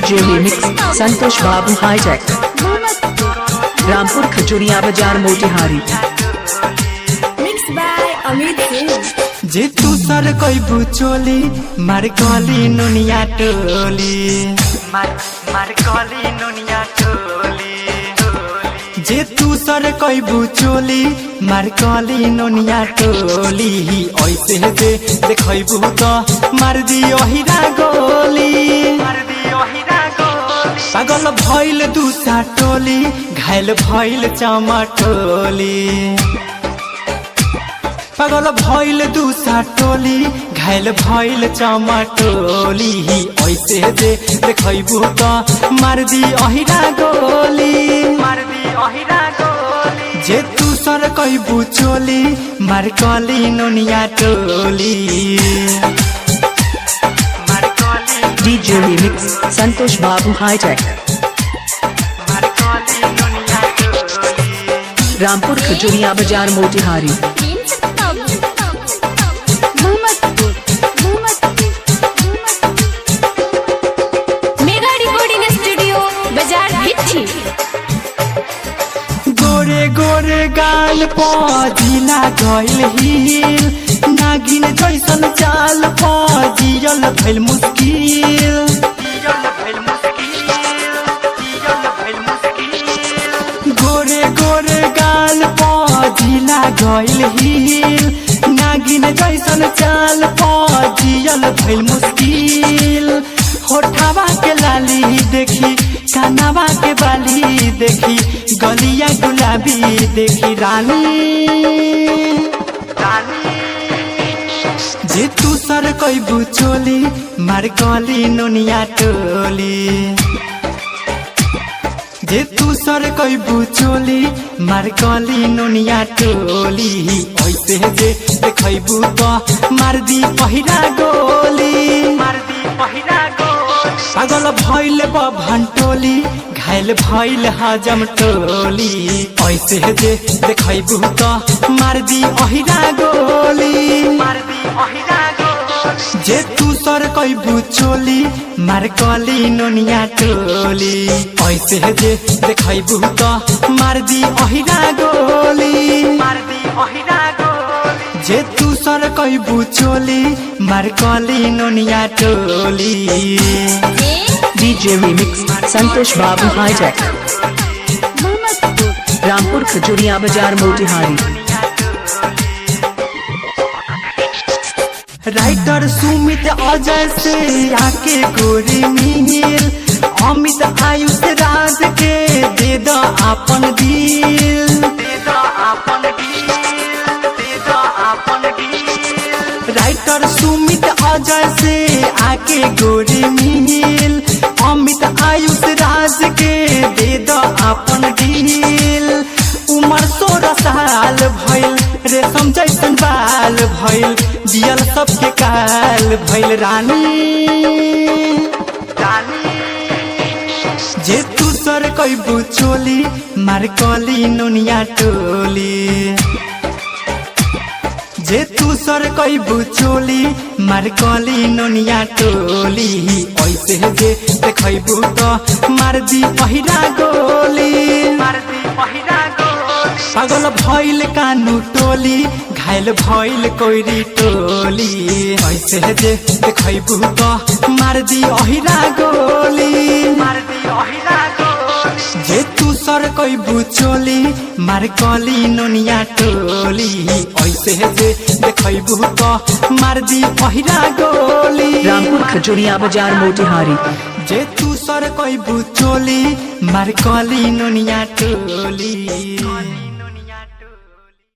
DJ remix Santosh बाबू hi tech Rampur Khajuria बाजार Motihari. Mix by Amit Singh. जे तू सर कोई बुचोली मार कली नुनिया टोली मार कली नुनिया टोली। जे तू सर कोई बुचोली मार कली नुनिया टोली ऐसे दे देखबू तो मार दियो हीरा गोली पागल भइल दूसरा टोली घायल भइल चमटोली पागल भइल दूसरा टोली घायल भइल चमटोली ऐसे दे देखबू तो मार दी अहिरा गोली जे तू सर कहबू चोली मार कली नुनिया टोली। डीजे रिमिक्स संतोष बाबू हाईटेक रामपुर खजूरिया बाजार मोतिहारी। मेगा रिकॉर्डिंग स्टूडियो बाजार भिट्ठी। गोरे गोरे गाल पजिला गइल हिल नागिन जैसन चाल पजियल भइल मुस्किल गोरे गोरे गाल पजिला गइल हिल नागिन जैसन चाल पजियल भइल मुस्किल। होठवा के लाली देखी कानवा के बाली देखी गलिया गुलाबी देखी रानी जे तू सर कहबू चोली मार कली नुनिया टोली जे तू सर कहबू चोली मार कली नुनिया टोली ऐसे जे देखबू तो मार दी पहिरा गोली पागल भइल भंटोली घायल भइल हजम टोली ऐसे जे देखबू तो मार दी अहिरा गोली जे तू सर कहबू चोली मार कली नुनिया टोली ऐसे जे देखबू तो मार दी अहिरा गोली जे तू सर कहबू चोली मार कली नुनिया टोली। डीजे रिमिक्स संतोष बाबू हाईटेक रामपुर खजूरिया बाजार मोतिहारी। राइटर सुमित अजय से आके गोरी मिल अमित आयुष राज के दे दो अपन दिल राइटर सुमित अजय से आके गोरी मिल अमित आयुष राज के दे दो अपन दिल। उमर 16 साल भइल रेशम जैसन बाल भइल जियल सबके काल भइल रानी जे तू सर कहबू चोली मार कली नुनिया टोली जे तू सर कहबू चोली मार कली नुनिया टोली ऐसे जे देखबू तो मार दी पहिरा गोली पागल भइल कानू टोली घायल भइल कोइरी टोली ऐसे जे देखबू तो मार दी अहिरा गोली जे तू सर कहबू चोली मार कली नुनिया टोली ऐसे जे देखबू तो मार दी अहिरा गोली। रामपुर खजूरिया बाजार मोतिहारी। जे तू सर कहबू चोली मार कली नुनिया टोली।